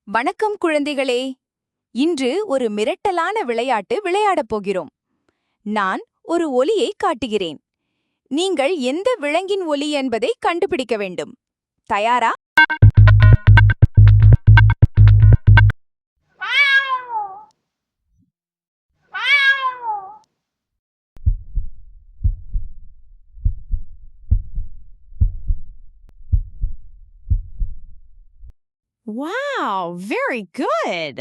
வணக்கம் குழந்தைகளே. இன்று ஒரு மிரட்டலான விளையாட்டு விளையாடப் போகிறோம். நான் ஒரு ஒலியை காட்டுகிறேன். நீங்கள் எந்த விலங்கின் ஒலி என்பதை கண்டுபிடிக்க வேண்டும். தயாரா? Wow, very good.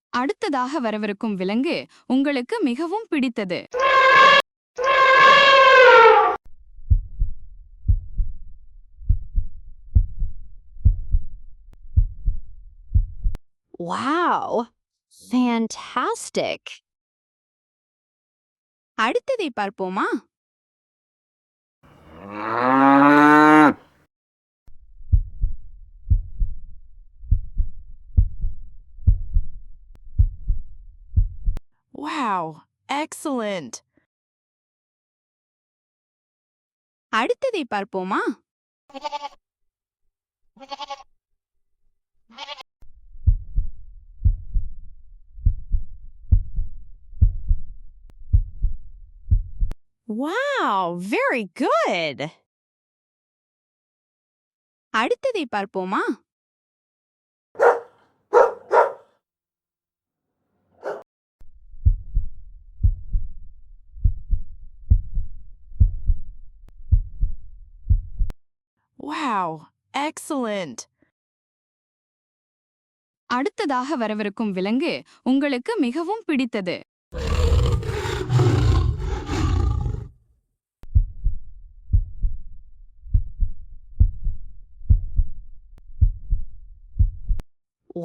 அடுத்ததாக வரவிருக்கும் விலங்கு உங்களுக்கு மிகவும் பிடித்தது. Wow, fantastic. அடுத்ததை பார்ப்போமா? Wow, excellent. அடுத்ததை பார்ப்போமா? Wow, very good. அடுத்ததை பார்ப்போமா? Wow, excellent. அடுத்ததாக வரவிருக்கும் விலங்கு உங்களுக்கு மிகவும் பிடித்தது.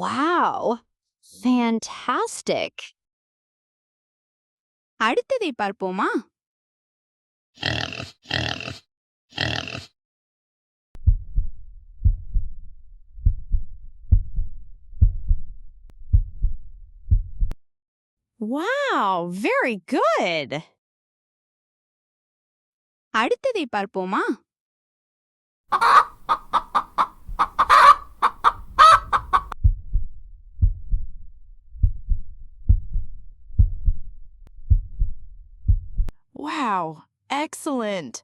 Wow, fantastic. அடுத்ததை பார்ப்போமா? Wow, very good. அடுத்ததை பார்ப்போமா? Wow, excellent.